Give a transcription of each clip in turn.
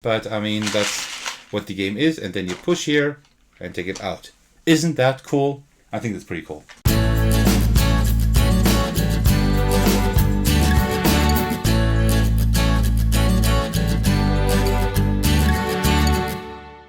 But I mean, that's what the game is. And then you push here and take it out. Isn't that cool? I think that's pretty cool.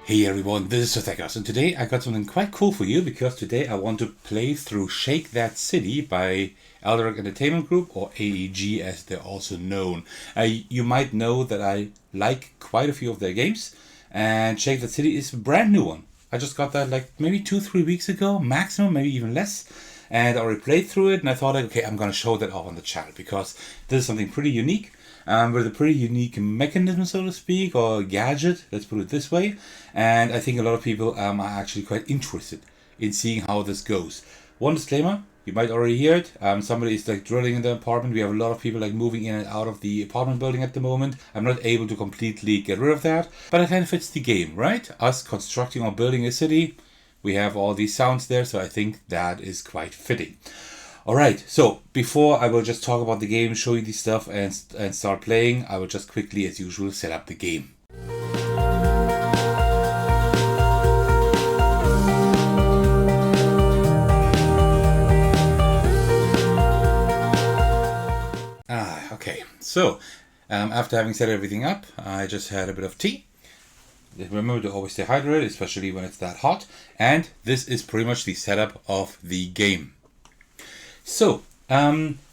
Hey everyone, this is Thecos, and today I got something quite cool for you, because today I want to play through Shake That City by Alderac Entertainment Group, or AEG as they're also known. You might know that I like quite a few of their games, and Shake That City is a brand new one. I just got that like maybe 2-3 weeks ago, maximum, maybe even less. And I already played through it, and I thought, like, okay, I'm going to show that off on the channel, because this is something pretty unique. With a pretty unique mechanism, so to speak, or gadget, let's put it this way. And I think a lot of people are actually quite interested in seeing how this goes. One disclaimer, you might already hear it. Somebody is like drilling in the apartment. We have a lot of people like moving in and out of the apartment building at the moment. I'm not able to completely get rid of that, but it kind of fits the game, right? Us constructing or building a city, we have all these sounds there, so I think that is quite fitting. Alright, so before I will just talk about the game, show you the stuff and start playing, I will just quickly, as usual, set up the game. Okay, so after having set everything up, I just had a bit of tea. Remember to always stay hydrated, especially when it's that hot. And this is pretty much the setup of the game. So,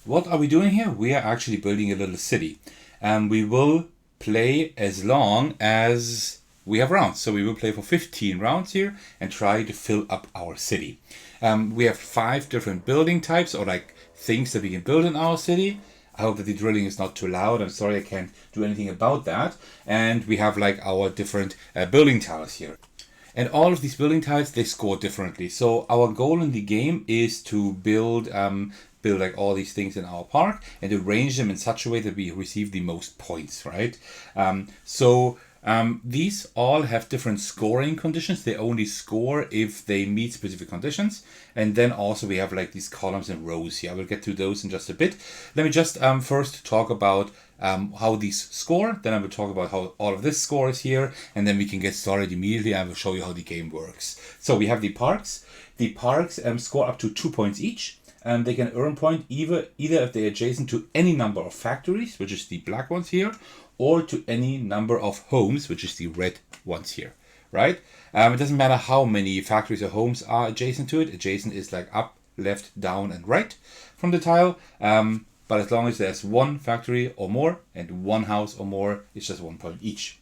what are we doing here? We are actually building a little city. We will play as long as we have rounds. So we will play for 15 rounds here and try to fill up our city. We have 5 different building types, or like things that we can build in our city. I hope that the drilling is not too loud. I'm sorry I can't do anything about that. And we have like our different building tiles here. And all of these building tiles, they score differently. So our goal in the game is to build like all these things in our park and arrange them in such a way that we receive the most points, right? These all have different scoring conditions. They only score if they meet specific conditions. And then also we have like these columns and rows here. I will get to those in just a bit. Let me just first talk about how these score. Then I will talk about how all of this scores here. And then we can get started immediately. I will show you how the game works. So we have the parks. The parks score up to 2 points each. They can earn point either if they're adjacent to any number of factories, which is the black ones here, or to any number of homes, which is the red ones here, right? It doesn't matter how many factories or homes are adjacent to it. Adjacent is like up, left, down, and right from the tile. But as long as there's one factory or more and one house or more, it's just 1 point each.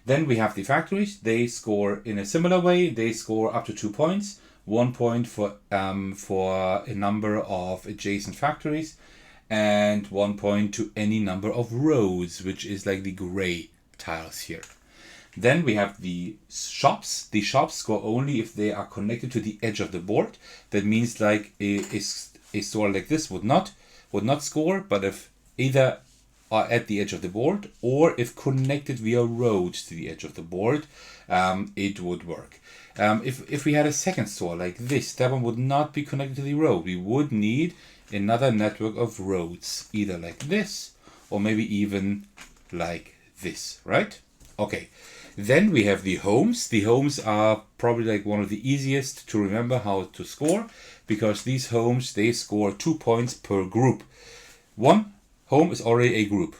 Then we have the factories. They score in a similar way. They score up to 2 points. 1 point for a number of adjacent factories, and 1 point to any number of rows, which is like the gray tiles here. Then we have the shops. The shops score only if they are connected to the edge of the board. That means like a store like this would not score, but if either are at the edge of the board or if connected via roads to the edge of the board, it would work. If we had a second store like this, that one would not be connected to the road. We would need another network of roads, either like this or maybe even like this, right? Okay, then we have the homes. The homes are probably like one of the easiest to remember how to score, because these homes, they score 2 points per group. 1 home is already a group.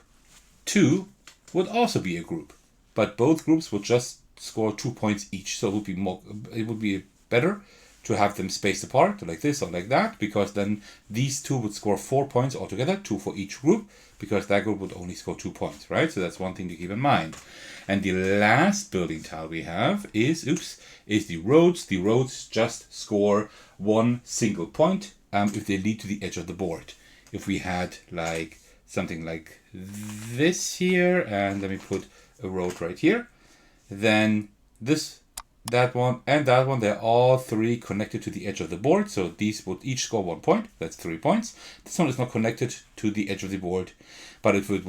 2 would also be a group, but both groups would just score 2 points each. So it would be better to have them spaced apart like this or like that, because then these 2 would score 4 points altogether, 2 for each group, because that group would only score 2 points, right? So that's one thing to keep in mind. And the last building tile we have is the roads. The roads just score 1 single point if they lead to the edge of the board. If we had like something like this here, and let me put a road right here, then that one, they're all 3 connected to the edge of the board. So these would each score 1 point. That's 3 points. This one is not connected to the edge of the board, but if it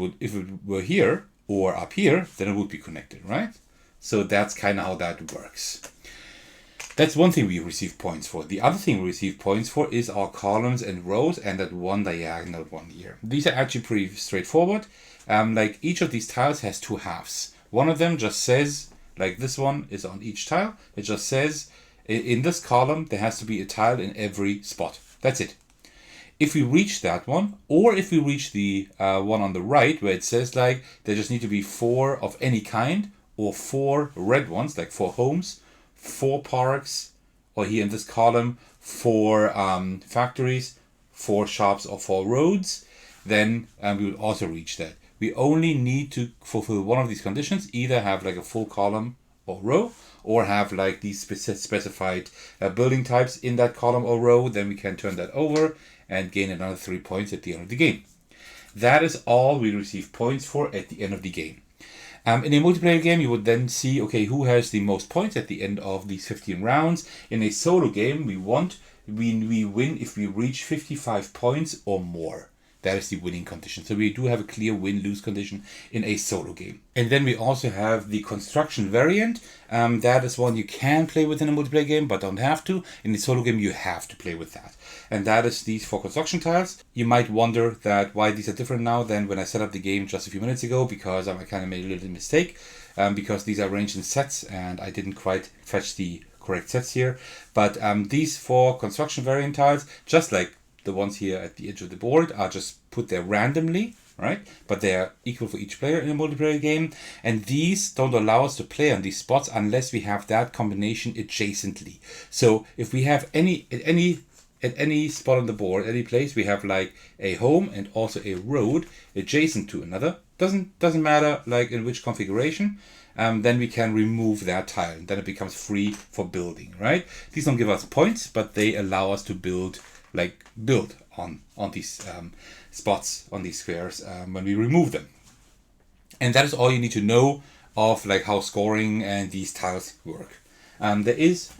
were here or up here, then it would be connected, right? So that's kind of how that works. That's one thing we receive points for. The other thing we receive points for is our columns and rows, and that one diagonal one here. These are actually pretty straightforward. Like each of these tiles has 2 halves. One of them just says, like this one is on each tile, it just says in this column there has to be a tile in every spot. That's it. If we reach that one, or if we reach the one on the right where it says like there just need to be 4 of any kind, or 4 red ones, like 4 homes, 4 parks, or here in this column 4 factories, 4 shops, or 4 roads, then we will also reach that. We only need to fulfill one of these conditions, either have like a full column or row, or have like these specified building types in that column or row. Then we can turn that over and gain another 3 points at the end of the game. That is all we receive points for at the end of the game. In a multiplayer game, you would then see, okay, who has the most points at the end of these 15 rounds. In a solo game, we win if we reach 55 points or more. That is the winning condition. So we do have a clear win-lose condition in a solo game. And then we also have the construction variant. That is one you can play with in a multiplayer game, but don't have to. In a solo game, you have to play with that. And that is these 4 construction tiles. You might wonder that why these are different now than when I set up the game just a few minutes ago, because I kind of made a little mistake. Because these are arranged in sets and I didn't quite fetch the correct sets here. But these 4 construction variant tiles, just like the ones here at the edge of the board, are just put there randomly, right? But they are equal for each player in a multiplayer game. And these don't allow us to play on these spots unless we have that combination adjacently. So if we have at any spot on the board, any place, we have like a home and also a road adjacent to another. Doesn't matter like in which configuration. Then we can remove that tile, and then it becomes free for building, right? These don't give us points, but they allow us to build on these spots, on these squares, when we remove them. And that is all you need to know of like how scoring and these tiles work. There is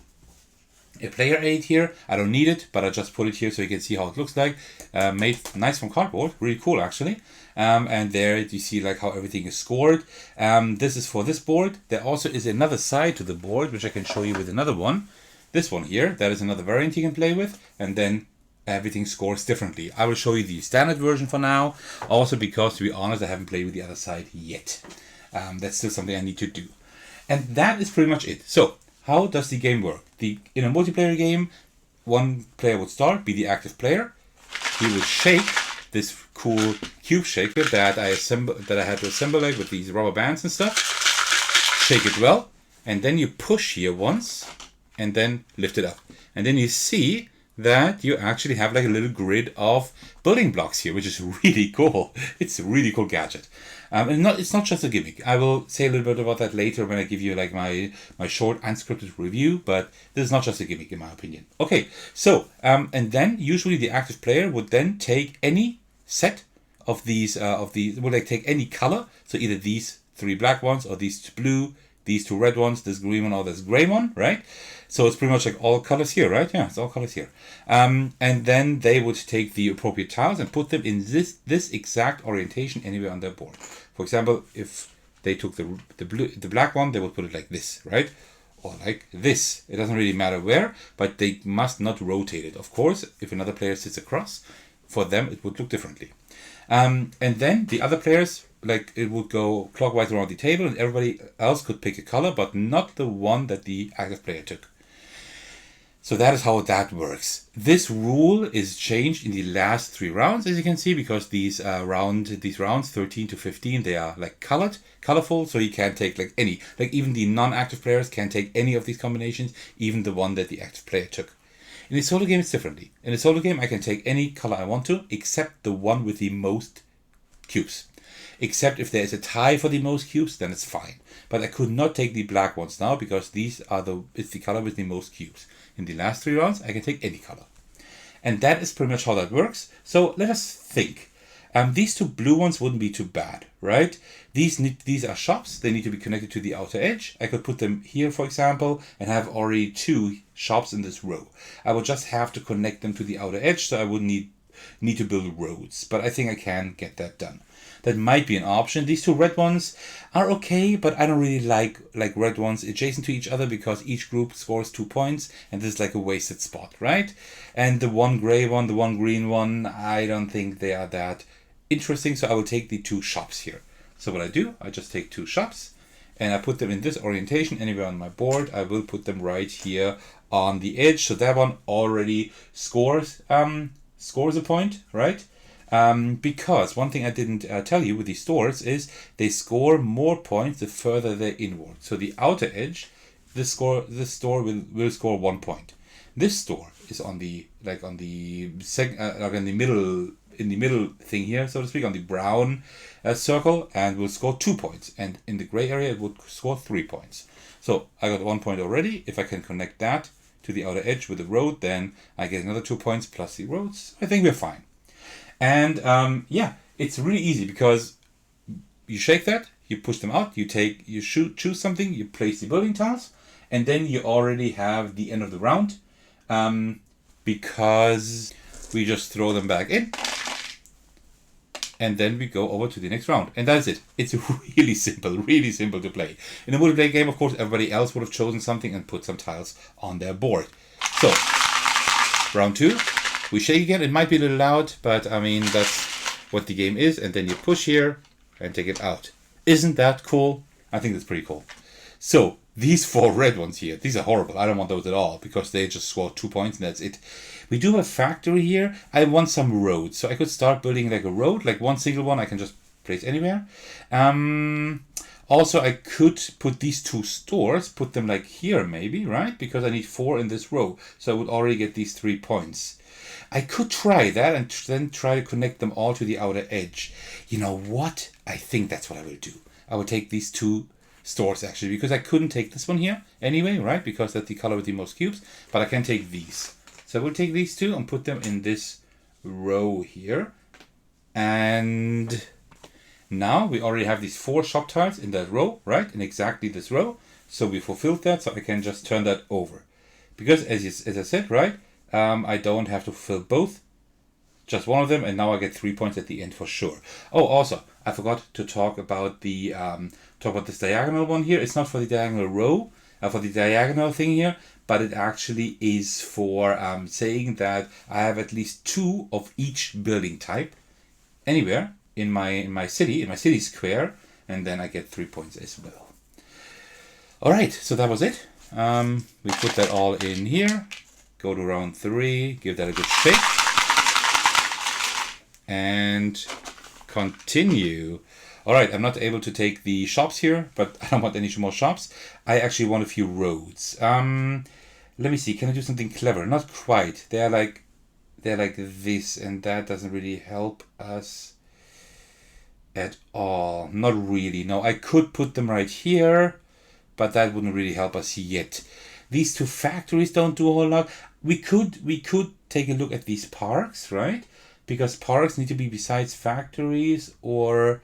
a player aid here. I don't need it, but I just put it here so you can see how it looks like. Made nice from cardboard, really cool actually. And there you see like how everything is scored. This is for this board. There also is another side to the board, which I can show you with another one. This one here, that is another variant you can play with, and then everything scores differently. I will show you the standard version for now, also because, to be honest, I haven't played with the other side yet. That's still something I need to do. And that is pretty much it. So, how does the game work? In a multiplayer game, one player would start, be the active player. He will shake this cool cube shaker that I had to assemble like with these rubber bands and stuff. Shake it well, and then you push here once, and then lift it up. And then you see that you actually have like a little grid of building blocks here, which is really cool. It's a really cool gadget. And it's not just a gimmick. I will say a little bit about that later when I give you like my short unscripted review, but this is not just a gimmick in my opinion. Okay, so, and then usually the active player would then take any set of these, would like take any color, so either these 3 black ones, or these 2 blue, these 2 red ones, this green one, or this gray one, right? So it's pretty much like all colors here, right? Yeah, it's all colors here. And then they would take the appropriate tiles and put them in this exact orientation anywhere on their board. For example, if they took the black one, they would put it like this, right? Or like this. It doesn't really matter where, but they must not rotate it. Of course, if another player sits across, for them it would look differently. And then the other players, like it would go clockwise around the table, and everybody else could pick a color, but not the one that the active player took. So that is how that works. This rule is changed in the last 3 rounds, as you can see, because these rounds 13 to 15, they are like colorful, so you can take like any, like even the non-active players can take any of these combinations, even the one that the active player took. In a solo game, it's differently. In a solo game, I can take any color I want to, except the one with the most cubes. Except if there is a tie for the most cubes, then it's fine. But I could not take the black ones now, because it's the color with the most cubes. In the last 3 rounds, I can take any color. And that is pretty much how that works. So let us think. These 2 blue ones wouldn't be too bad, right? These are shops. They need to be connected to the outer edge. I could put them here, for example, and have already 2 shops in this row. I would just have to connect them to the outer edge, so I wouldn't need to build roads. But I think I can get that done. That might be an option. These 2 red ones are okay, but I don't really like red ones adjacent to each other, because each group scores 2 points, and this is like a wasted spot, right? And the one gray one, the one green one, I don't think they are that interesting, so I will take the 2 shops here. So what I do, I just take 2 shops, and I put them in this orientation anywhere on my board, I will put them right here on the edge. So that one already scores a point, right? Because one thing I didn't tell you with these stores is they score more points the further they're inward. So the outer edge, this store will score 1 point. This store is on the middle thing here, so to speak, on the brown circle, and will score 2 points. And in the gray area, it would score 3 points. So I got 1 point already. If I can connect that to the outer edge with the road, then I get another 2 points plus the roads. I think we're fine. And yeah, it's really easy because you shake that, you push them out, you choose something, you place the building tiles, and then you already have the end of the round, because we just throw them back in, and then we go over to the next round, and that's it. It's really simple to play. In a multiplayer game, of course, everybody else would have chosen something and put some tiles on their board. So, round 2. We shake again. It might be a little loud, but I mean, that's what the game is. And then you push here and take it out. Isn't that cool? I think that's pretty cool. So these 4 red ones here, these are horrible. I don't want those at all because they just score 2 points and that's it. We do have a factory here. I want some roads. So I could start building like a road, like one single one I can just place anywhere. Also, I could put these 2 stores, put them like here maybe, right? Because I need 4 in this row. So I would already get these 3 points. I could try that and then try to connect them all to the outer edge. You know what? I think that's what I will do. I will take these 2 stores actually, because I couldn't take this one here anyway, right? Because that's the color with the most cubes, but I can take these. So I will take these 2 and put them in this row here. And now we already have these 4 shop tiles in that row, right? In exactly this row. So we fulfilled that, so I can just turn that over. Because as I said, right? I don't have to fulfill both, just one of them, and now I get 3 points at the end for sure. Oh, also, I forgot to talk about this diagonal one here. It's not for the diagonal row, for the diagonal thing here, but it actually is for saying that I have at least 2 of each building type anywhere in my city square, and then I get 3 points as well. All right, so that was it. We put that all in here. Go to round 3, give that a good shake, and continue. All right, I'm not able to take the shops here, but I don't want any more shops. I actually want a few roads. Let me see, can I do something clever? Not quite. They're like this, and that doesn't really help us at all. Not really. No, I could put them right here, but that wouldn't really help us yet. These 2 factories don't do a whole lot. We could take a look at these parks, right? Because parks need to be besides factories or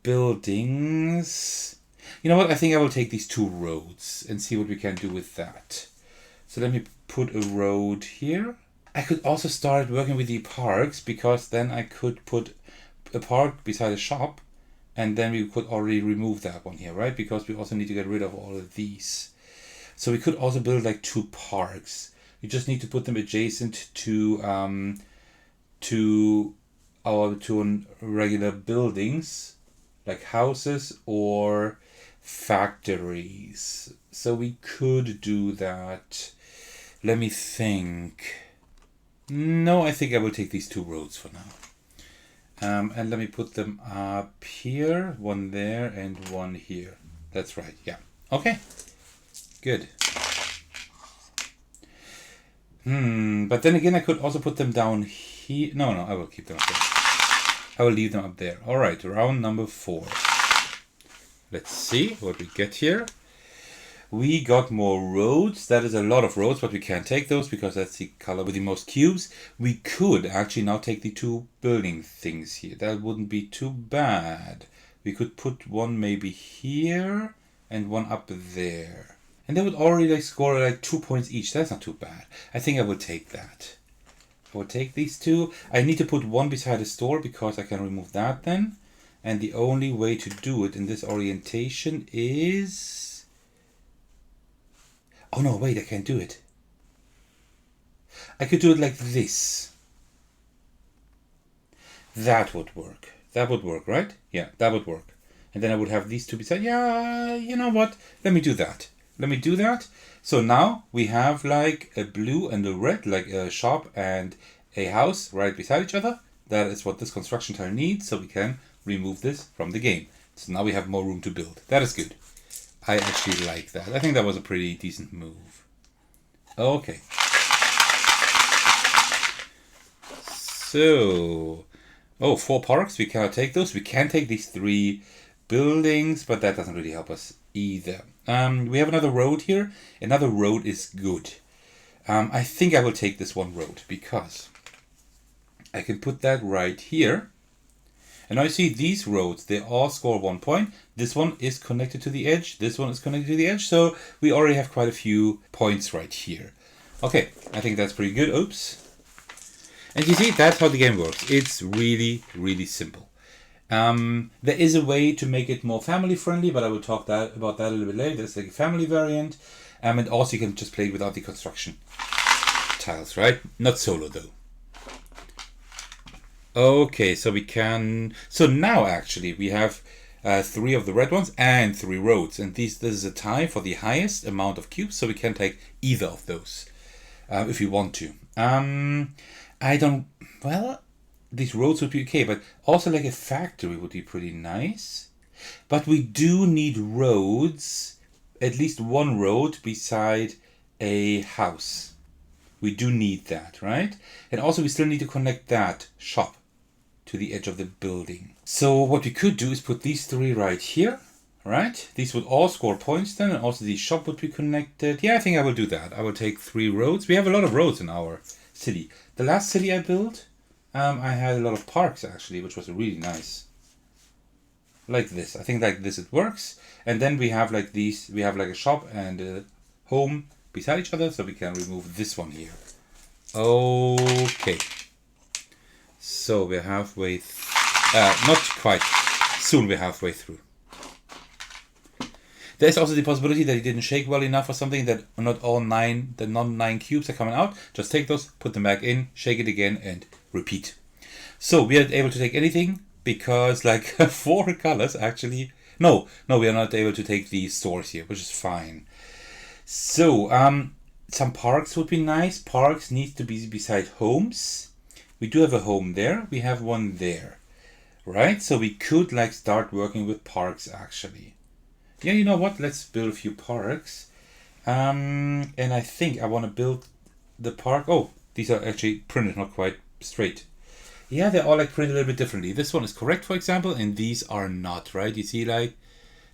buildings. You know what? I think I will take these 2 roads and see what we can do with that. So let me put a road here. I could also start working with the parks, because then I could put a park beside a shop, and then we could already remove that one here, right? Because we also need to get rid of all of these. So we could also build like 2 parks. You just need to put them adjacent to regular buildings, like houses or factories. So we could do that. Let me think. No, I think I will take these 2 roads for now. And let me put them up here, one there and one here. That's right, yeah. Okay. Good. But then again, I could also put them down here. No, I will keep them up there. I will leave them up there. All right, round number 4. Let's see what we get here. We got more roads. That is a lot of roads, but we can't take those because that's the color with the most cubes. We could actually now take the 2 building things here. That wouldn't be too bad. We could put one maybe here and one up there. And they would already score like 2 points each. That's not too bad. I think I will take that. I will take these 2. I need to put one beside the store because I can remove that then. And the only way to do it in this orientation is... Oh no, wait, I can't do it. I could do it like this. That would work. That would work, right? Yeah, that would work. And then I would have these two beside. Yeah, you know what? Let me do that. Let me do that. So now we have like a blue and a red, like a shop and a house right beside each other. That is what this construction tile needs, so we can remove this from the game. So now we have more room to build. That is good. I actually like that. I think that was a pretty decent move. Okay. So, 4 parks. We cannot take those. We can take these 3 buildings, but that doesn't really help us either. We have another road here. Another road is good. I think I will take this one road because I can put that right here. And now you see these roads, they all score 1 point. This one is connected to the edge. This one is connected to the edge. So we already have quite a few points right here. Okay, I think that's pretty good. Oops. And you see, that's how the game works. It's really, really simple. There is a way to make it more family friendly, but I will talk about that a little bit later. There's like a family variant. And also you can just play it without the construction tiles, right? Not solo though. Okay, so we can... So now actually we have 3 of the red ones and 3 roads. And this is a tie for the highest amount of cubes. So we can take either of those if we want to. I don't... Well, these roads would be okay. But also like a factory would be pretty nice. But we do need roads. At least 1 road beside a house. We do need that, right? And also we still need to connect that shop to the edge of the building. So what we could do is put these 3 right here, right? These would all score points then, and also the shop would be connected. Yeah, I think I will do that. I will take 3 roads. We have a lot of roads in our city. The last city I built, I had a lot of parks actually, which was really nice. Like this. I think like this it works. And then we have like these, we have like a shop and a home beside each other, so we can remove this one here. Okay. So we're halfway, not quite, soon we're halfway through. There's also the possibility that he didn't shake well enough or something, that not all 9, the non-9 cubes are coming out. Just take those, put them back in, shake it again and repeat. So we are able to take anything because like 4 colors actually, no, we are not able to take these stores here, which is fine. So, some parks would be nice. Parks need to be beside homes. We do have a home there. We have one there, right? So we could like start working with parks actually. Yeah, you know what? Let's build a few parks. And I think I want to build the park. Oh, these are actually printed not quite straight. Yeah, they're all like printed a little bit differently. This one is correct, for example, and these are not, right? You see, like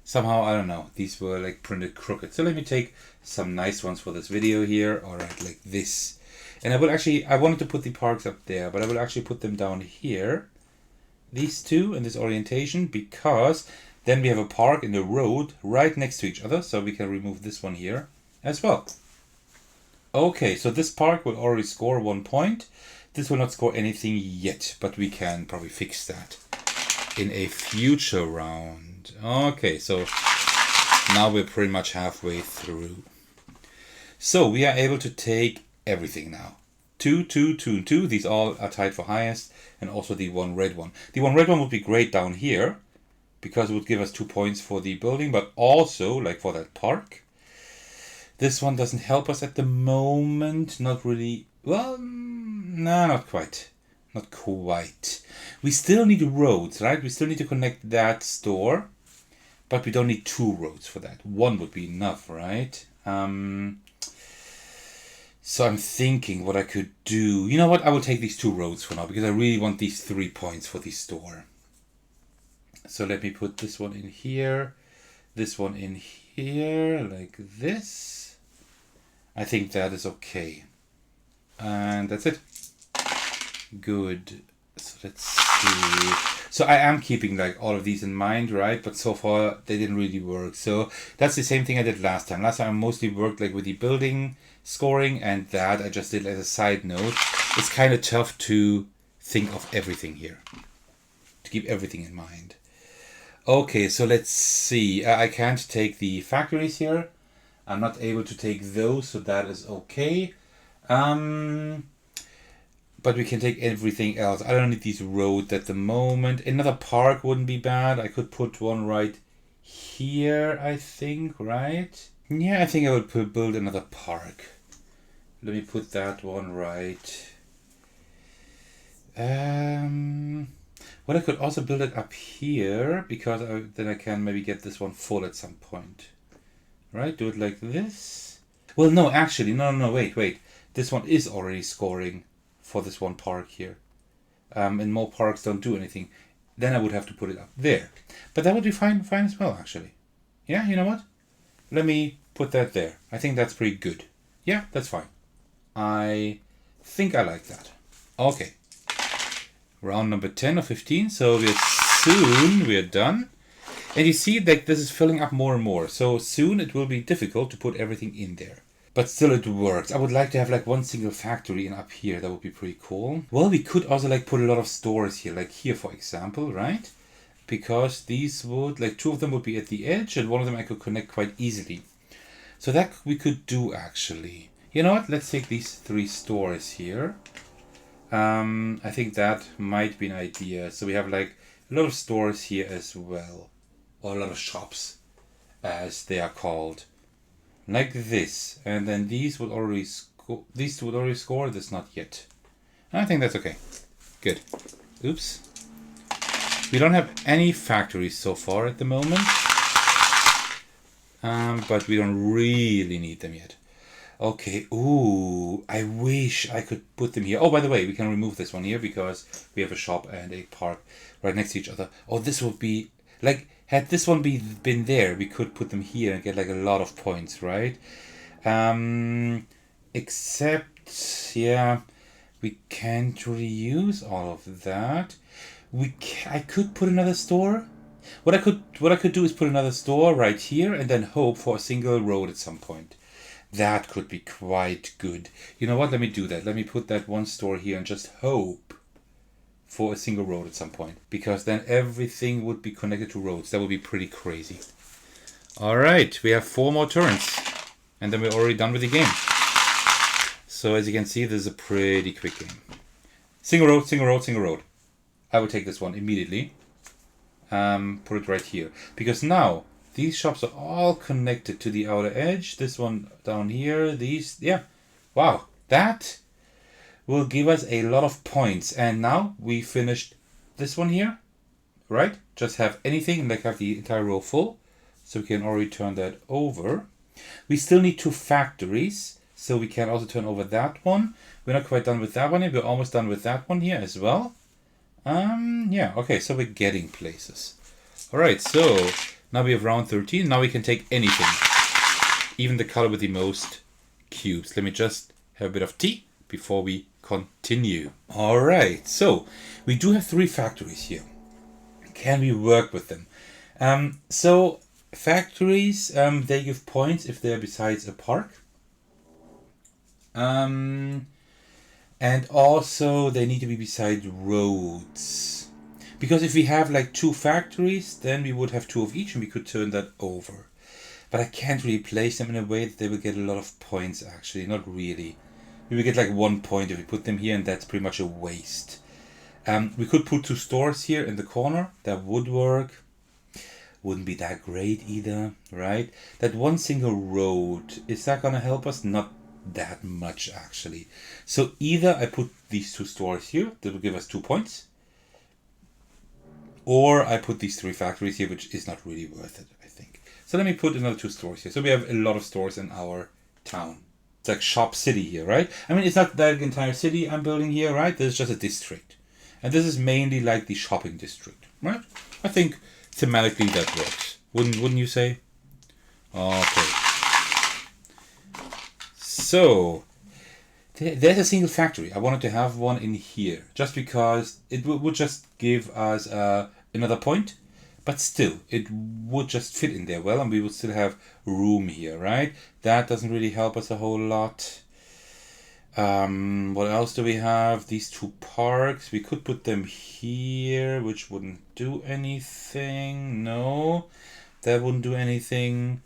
somehow, I don't know, these were like printed crooked. So let me take some nice ones for this video here. All right, like this. And I will actually, I wanted to put the parks up there, but I will actually put them down here. These 2 in this orientation, because then we have a park and a road right next to each other. So we can remove this one here as well. Okay, so this park will already score 1 point. This will not score anything yet, but we can probably fix that in a future round. Okay, so now we're pretty much halfway through. So we are able to take everything now. 2, 2, 2, and 2. These all are tied for highest, and also the 1 red one. The 1 red one would be great down here because it would give us 2 points for the building, but also like for that park. This one doesn't help us at the moment. Not really. Well, no, not quite. Not quite. We still need roads, right? We still need to connect that store, but we don't need 2 roads for that. 1 would be enough, right? So I'm thinking what I could do. You know what? I will take these 2 roads for now because I really want these 3 points for the store. So let me put this one in here. This one in here like this. I think that is okay. And that's it. Good. So let's see. So I am keeping like all of these in mind, right? But so far they didn't really work. So that's the same thing I did last time. Last time I mostly worked like with the building scoring, and that I just did as a side note. It's kind of tough to think of everything here, to keep everything in mind. Okay, so let's see. I can't take the factories here. I'm not able to take those, so that is okay. but we can take everything else. I don't need these roads at the moment. Another park wouldn't be bad. I could put one right here, I think, right? Yeah, I think I would build another park. Let me put that one right. Well, I could also build it up here, because then I can maybe get this one full at some point. Right, do it like this. Well, no, actually, no, wait. This one is already scoring for this one park here. And more parks don't do anything. Then I would have to put it up there. But that would be fine as well, actually. Yeah, you know what? Let me put that there. I think that's pretty good. Yeah, that's fine. I think I like that. Okay. Round number 10 or 15. So we're done. And you see that this is filling up more and more. So soon it will be difficult to put everything in there. But still it works. I would like to have like one single factory in up here. That would be pretty cool. Well, we could also like put a lot of stores here. Like here, for example, right? Because these would, like 2 of them would be at the edge. And 1 of them I could connect quite easily. So that we could do actually. You know what? Let's take these 3 stores here. I think that might be an idea. So we have like a lot of stores here as well. Or a lot of shops, as they are called. Like this. And then these would already score. These 2 would already score. This not yet. I think that's okay. Good. Oops. We don't have any factories so far at the moment. But we don't really need them yet. Okay. Ooh. I wish I could put them here. Oh, by the way, we can remove this one here because we have a shop and a park right next to each other. Oh, this would be like, had this one been there, we could put them here and get like a lot of points, right? Except, yeah, we can't really use all of that. I could put another store. What I could do is put another store right here and then hope for a single road at some point. That could be quite good. You know what? Let me do that. Let me put that one store here and just hope for a single road at some point, because then everything would be connected to roads. That would be pretty crazy. All right, we have 4 more turns and then we're already done with the game. So as you can see, this is a pretty quick game. Single road, single road, single road. I would take this one immediately. Put it right here, because now these shops are all connected to the outer edge. This one down here, these, yeah. Wow, that will give us a lot of points. And now we finished this one here, right? Just have anything, like have the entire row full. So we can already turn that over. We still need 2 factories, so we can also turn over that one. We're not quite done with that one yet. We're almost done with that one here as well. Yeah, okay, so we're getting places. All right, so now we have round 13. Now we can take anything, even the color with the most cubes. Let me just have a bit of tea before we continue. All right, so we do have 3 factories here. Can we work with them? So factories, they give points if they're besides a park. And also they need to be beside roads. Because if we have like 2 factories, then we would have 2 of each and we could turn that over. But I can't really place them in a way that they will get a lot of points actually, not really. We will get like 1 point if we put them here, and that's pretty much a waste. We could put 2 stores here in the corner. That would work. Wouldn't be that great either, right? That one single road, is that gonna help us? Not that much actually. So either I put these 2 stores here, that will give us 2 points. Or I put these 3 factories here, which is not really worth it, I think. So let me put another 2 stores here. So we have a lot of stores in our town. It's like shop city here, right? I mean, it's not the entire city I'm building here, right? This is just a district. And this is mainly like the shopping district, right? I think thematically that works. Wouldn't you say? Okay. So, there's a single factory. I wanted to have one in here, just because it would just give us another point. But still, it would just fit in there well, and we would still have room here, right? That doesn't really help us a whole lot. What else do we have? These 2 parks. We could put them here, which wouldn't do anything. No, that wouldn't do anything.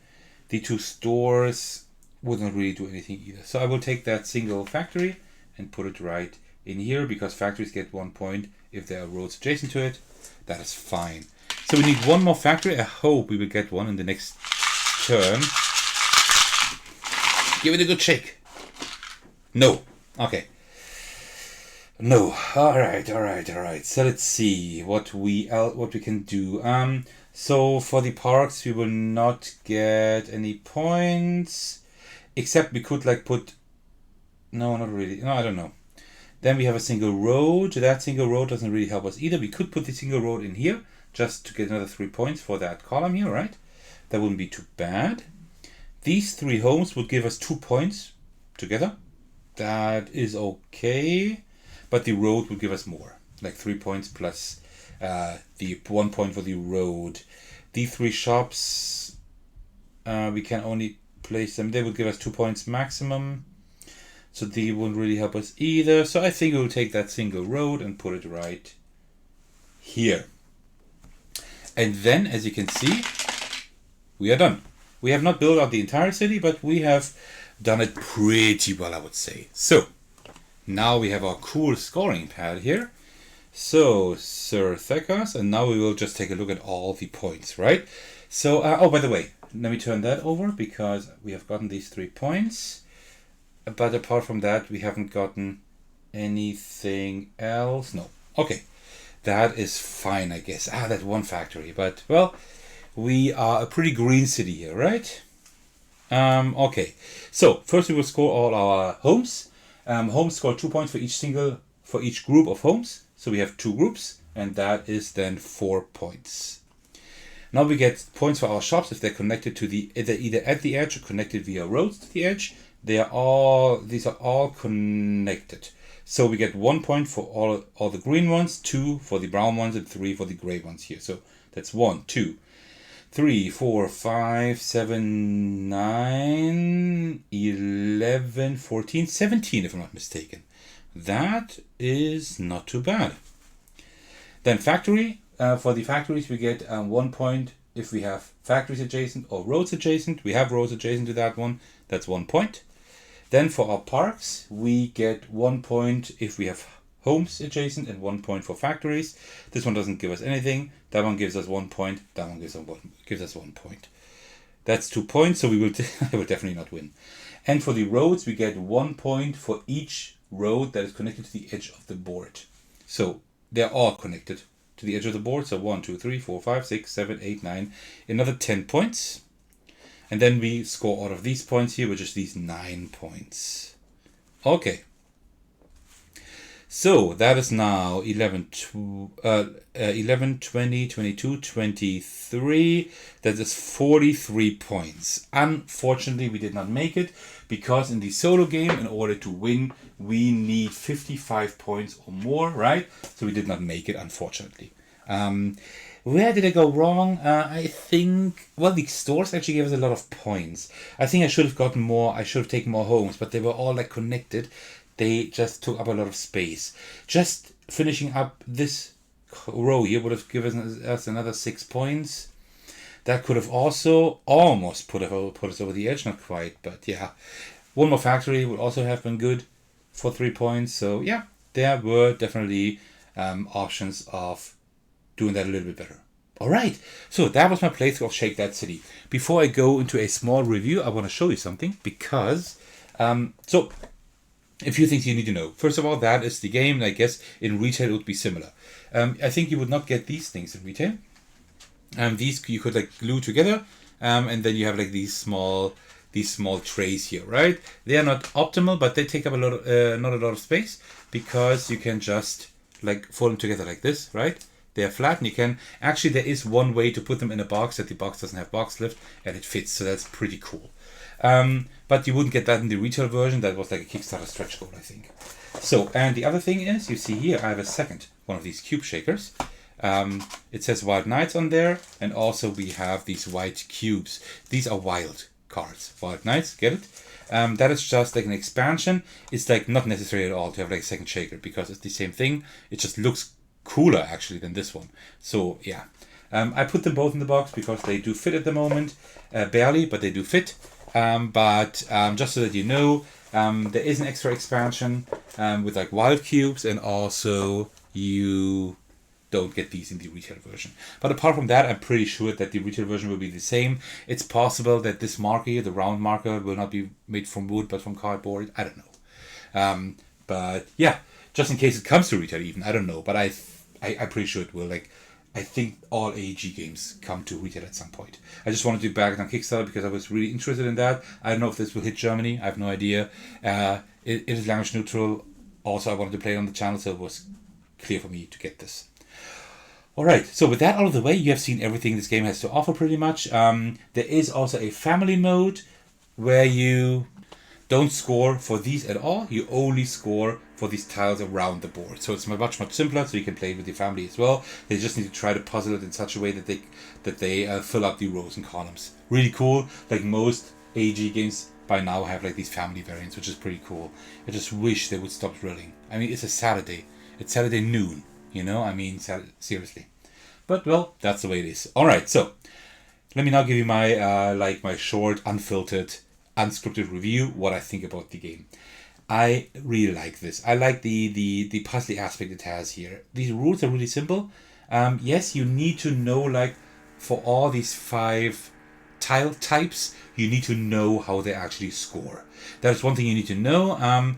The 2 stores wouldn't really do anything either. So I will take that single factory and put it right in here because factories get 1 point if there are roads adjacent to it. That is fine. So we need one more factory. I hope we will get one in the next turn. Give it a good shake. No. Okay. No. All right. So let's see what we can do. So for the parks, we will not get any points, except we could like put. No, not really. No, I don't know. Then we have a single road. That single road doesn't really help us either. We could put the single road in here just to get another 3 points for that column here, right? That wouldn't be too bad. These 3 homes would give us 2 points together. That is okay. But the road would give us more, like 3 points plus the 1 point for the road. The 3 shops, we can only place them. They would give us 2 points maximum. So they wouldn't really help us either. So I think we'll take that single road and put it right here. And then, as you can see, we are done. We have not built out the entire city, but we have done it pretty well, I would say. So, now we have our cool scoring pad here. So, Sir Thecos, and now we will just take a look at all the points, right? So, oh, by the way, let me turn that over because we have gotten these 3 points. But apart from that, we haven't gotten anything else. No. Okay. That is fine, I guess. That one factory. But, well, we are a pretty green city here, right? Okay. So, first we will score all our homes. Homes score 2 points for each group of homes. So we have 2 groups, and that is then 4 points. Now we get points for our shops if they're connected to either at the edge or connected via roads to the edge. These are all connected. So we get 1 point for all the green ones, 2 for the brown ones, and 3 for the gray ones here. So that's 1, 2, 3, 4, 5, 7, 9, 11, 14, 17 if I'm not mistaken. That is not too bad. Then factory. For the factories we get 1 point if we have factories adjacent or roads adjacent. We have roads adjacent to that one. That's 1 point. Then for our parks, we get 1 point if we have homes adjacent and 1 point for factories. This one doesn't give us anything. That one gives us 1 point. That one gives us 1 point. That's 2 points, so we will I will definitely not win. And for the roads, we get 1 point for each road that is connected to the edge of the board. So they're all connected to the edge of the board. So 1, 2, 3, 4, 5, 6, 7, 8, 9. Another 10 points. And then we score out of these points here, which is these 9 points. Okay. So that is now 11, 20, 22, 23. That is 43 points. Unfortunately, we did not make it because in the solo game, in order to win, we need 55 points or more, right? So we did not make it, unfortunately. Where did I go wrong? I think, well, the stores actually gave us a lot of points. I think I should have gotten more. I should have taken more homes, but they were all like connected. They just took up a lot of space. Just finishing up this row here would have given us another 6 points. That could have also almost put us over the edge. Not quite, but yeah. One more factory would also have been good for 3 points. So yeah, there were definitely options of doing that a little bit better. All right, so that was my playthrough of Shake That City. Before I go into a small review, I want to show you something because, so a few things you need to know. First of all, that is the game, and I guess in retail it would be similar. I think you would not get these things in retail. These you could like glue together, and then you have like these small trays here, right? They are not optimal, but they take up not a lot of space because you can just like fold them together like this, right? They are flat, and you can actually there is one way to put them in a box that the box doesn't have box lift and it fits, so that's pretty cool. But you wouldn't get that in the retail version. That was like a Kickstarter stretch goal, I think. So, and the other thing is, you see here, I have a second one of these cube shakers. It says Wild Knights on there, and also we have these white cubes. These are wild cards. Wild Knights, get it? That is just like an expansion. It's like not necessary at all to have like a second shaker because it's the same thing. It just looks cooler actually than this one. So yeah, I put them both in the box because they do fit at the moment. Barely, but they do fit. But just so that you know, There is an extra expansion with like wild cubes, and also you don't get these in the retail version. But apart from that, I'm pretty sure that the retail version will be the same. It's possible that this marker here, the round marker, will not be made from wood but from cardboard. I don't know. But yeah, just in case it comes to retail even, I don't know. But I'm pretty sure it will. Like, I think all AEG games come to retail at some point. I just wanted to back it on Kickstarter because I was really interested in that. I don't know if this will hit Germany. I have no idea. It is language neutral. Also, I wanted to play it on the channel, so it was clear for me to get this. Alright, so with that out of the way, you have seen everything this game has to offer pretty much. There is also a family mode where you don't score for these at all. You only score for these tiles around the board. So it's much simpler, so you can play with your family as well. They just need to try to puzzle it in such a way that they fill up the rows and columns. Really cool. Like most AEG games by now have like these family variants, which is pretty cool. I just wish they would stop drilling. I mean, it's a Saturday. It's Saturday noon. You know, I mean, seriously. But, well, that's the way it is. Alright, so, let me now give you my, my short, unfiltered, unscripted review, what I think about the game. I really like this. I like the puzzly aspect it has here. These rules are really simple. Yes, you need to know, like, for all these 5 tile types, you need to know how they actually score. That is one thing you need to know.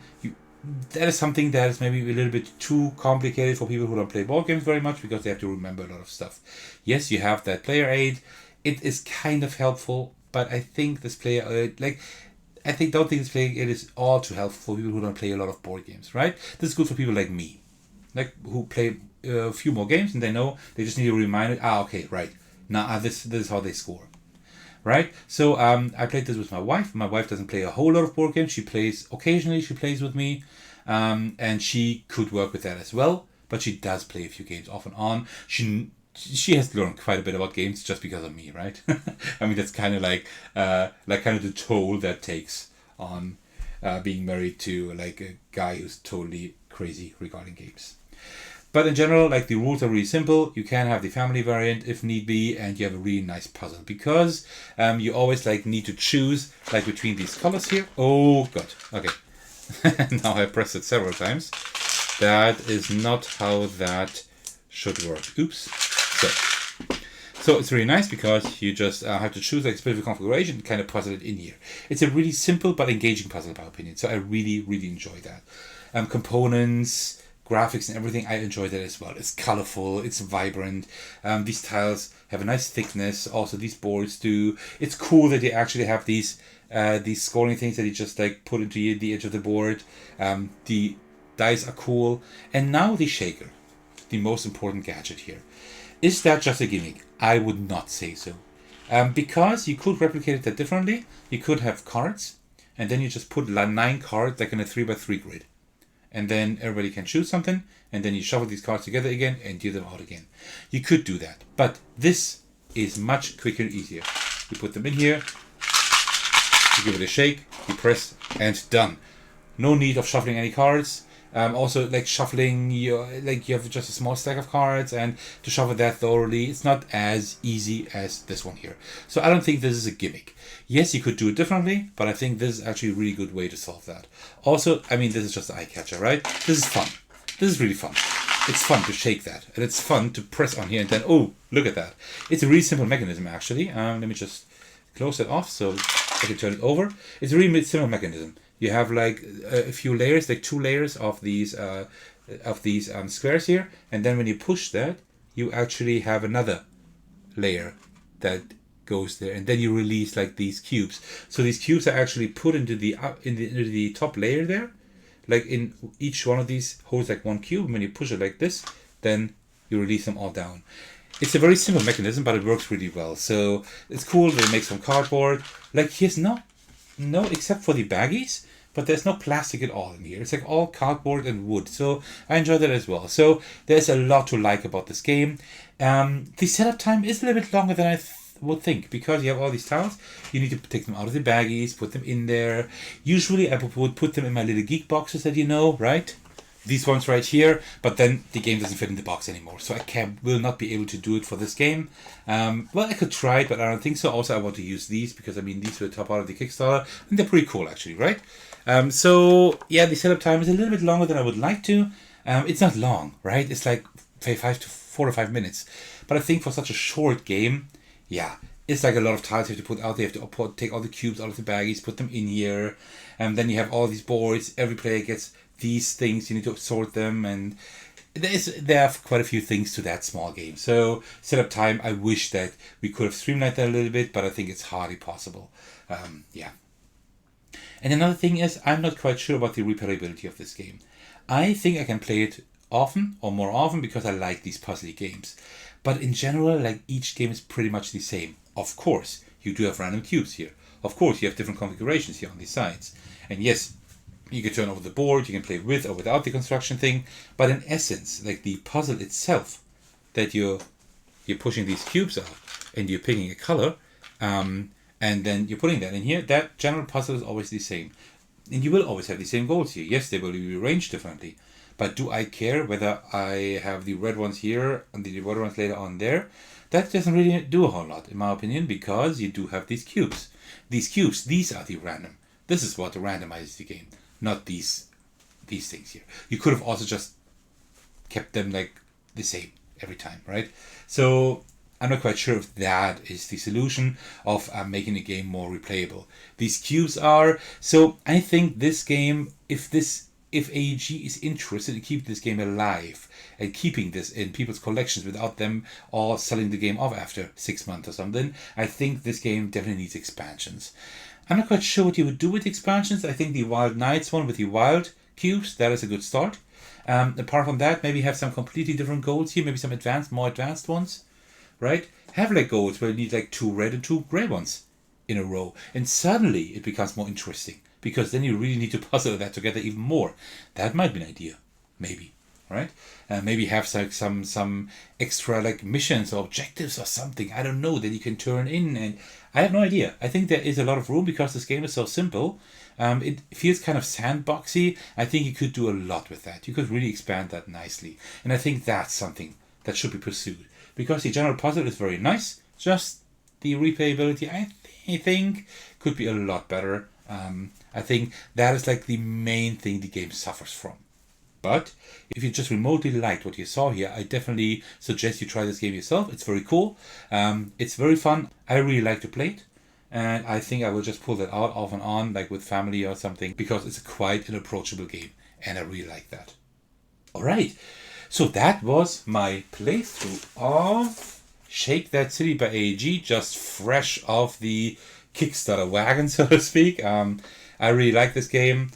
That is something that is maybe a little bit too complicated for people who don't play board games very much because they have to remember a lot of stuff. Yes, you have that player aid. It is kind of helpful, but I think this player aid, don't think this player aid is all too helpful for people who don't play a lot of board games, right? This is good for people like me, like who play a few more games and they know they just need to remind it. Okay, right. Now this is how they score. Right, so I played this with my wife. My wife doesn't play a whole lot of board games. She plays occasionally. She plays with me, and she could work with that as well. But she does play a few games off and on. She has learned quite a bit about games just because of me, right? I mean, that's kind of like kind of the toll that takes on being married to like a guy who's totally crazy regarding games. But in general, like the rules are really simple. You can have the family variant if need be, and you have a really nice puzzle because you always like need to choose like between these colors here. Oh god, okay. Now I pressed it several times. That is not how that should work. Oops. So it's really nice because you just have to choose like a specific configuration and kind of puzzle it in here. It's a really simple but engaging puzzle, in my opinion. So I really, really enjoy that. Components, graphics and everything, I enjoy that as well. It's colorful, it's vibrant. These tiles have a nice thickness. Also, these boards do. It's cool that they actually have these scoring things that you just like put into the edge of the board. The dice are cool. And now the shaker, the most important gadget here. Is that just a gimmick? I would not say so. Because you could replicate it differently. You could have cards, and then you just put 9 cards like in a 3x3 grid. And then everybody can choose something, and then you shuffle these cards together again and deal them out again. You could do that, but this is much quicker and easier. You put them in here, you give it a shake, you press, and done. No need of shuffling any cards. Also, like shuffling, you have just a small stack of cards, and to shuffle that thoroughly, it's not as easy as this one here. So I don't think this is a gimmick. Yes, you could do it differently, but I think this is actually a really good way to solve that. Also, I mean, this is just an eye catcher, right? This is fun. This is really fun. It's fun to shake that, and it's fun to press on here, and then, oh, look at that. It's a really simple mechanism, actually. Let me just close it off so I can turn it over. It's a really simple mechanism. You have like a few layers, like 2 layers of these squares here, and then when you push that, you actually have another layer that goes there, and then you release like these cubes. So these cubes are actually put into the top layer there, like in each one of these holds like 1 cube. And when you push it like this, then you release them all down. It's a very simple mechanism, but it works really well. So it's cool that it makes from cardboard. Like here's no except for the baggies. But there's no plastic at all in here. It's like all cardboard and wood. So I enjoy that as well. So there's a lot to like about this game. The setup time is a little bit longer than I would think. Because you have all these tiles. You need to take them out of the baggies. Put them in there. Usually I would put them in my little geek boxes that you know, right? these ones right here, but then the game doesn't fit in the box anymore. So I will not be able to do it for this game. Well, I could try it, but I don't think so. Also, I want to use these because, I mean, these were top out of the Kickstarter, and they're pretty cool, actually, right? So, yeah, the setup time is a little bit longer than I would like to. It's not long, right? It's like 4 to 5 minutes. But I think for such a short game, yeah, it's like a lot of tiles you have to put out there. You have to take all the cubes out of the baggies, put them in here. And then you have all these boards. Every player gets these things. You need to sort them. And there are quite a few things to that small game. So setup time, I wish that we could have streamlined that a little bit, but I think it's hardly possible. Yeah. And another thing is, I'm not quite sure about the replayability of this game. I think I can play it often or more often because I like these puzzly games. But in general, like, each game is pretty much the same. Of course, you do have random cubes here. Of course, you have different configurations here on these sides. And yes, you can turn over the board, you can play with or without the construction thing. But in essence, like, the puzzle itself, that you're pushing these cubes out and you're picking a color, and then you're putting that in here, that general puzzle is always the same. And you will always have the same goals here. Yes, they will be arranged differently. But do I care whether I have the red ones here and the red ones later on there? That doesn't really do a whole lot, in my opinion, because you do have these cubes. These cubes, these are the random. This is what randomizes the game, not these things here. You could have also just kept them like the same every time, right? So I'm not quite sure if that is the solution of making the game more replayable. These cubes are. So I think this game, if AEG is interested in keeping this game alive and keeping this in people's collections without them all selling the game off after 6 months or something, I think this game definitely needs expansions. I'm not quite sure what you would do with expansions. I think the Wild Knights one with the wild cubes, that is a good start. Apart from that, maybe have some completely different goals here, maybe some more advanced ones, right? Have like goals where you need like 2 red and 2 grey ones in a row, and suddenly it becomes more interesting. Because then you really need to puzzle that together even more. That might be an idea, maybe, right? Maybe have like some extra like missions or objectives or something. I don't know, that you can turn in, and I have no idea. I think there is a lot of room because this game is so simple. It feels kind of sandboxy. I think you could do a lot with that. You could really expand that nicely, and I think that's something that should be pursued because the general puzzle is very nice. Just the replayability, I think, could be a lot better. I think that is like the main thing the game suffers from. But if you just remotely liked what you saw here, I definitely suggest you try this game yourself. It's very cool. It's very fun. I really like to play it. And I think I will just pull that out off and on, like with family or something, because it's quite an approachable game. And I really like that. Alright, so that was my playthrough of Shake That City by AEG, just fresh off the Kickstarter wagon, so to speak. I really like this game.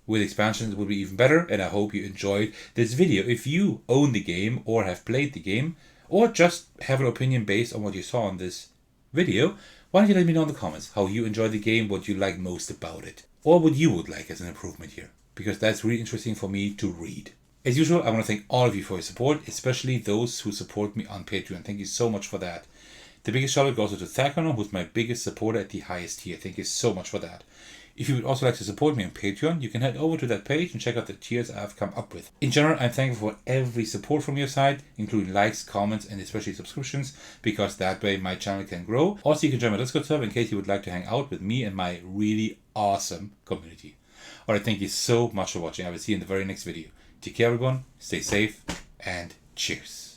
With expansions it will be even better, and I hope you enjoyed this video. If you own the game or have played the game, or just have an opinion based on what you saw in this video, why don't you let me know in the comments how you enjoyed the game, what you like most about it, or what you would like as an improvement here, because that's really interesting for me to read. As usual, I want to thank all of you for your support, especially those who support me on Patreon. Thank you so much for that. The biggest shout out goes to Thecos, who's my biggest supporter at the highest tier. Thank you so much for that. If you would also like to support me on Patreon, you can head over to that page and check out the tiers I've come up with. In general, I'm thankful for every support from your side, including likes, comments, and especially subscriptions, because that way my channel can grow. Also, you can join my Discord server in case you would like to hang out with me and my really awesome community. Alright, thank you so much for watching. I will see you in the very next video. Take care, everyone. Stay safe, and cheers.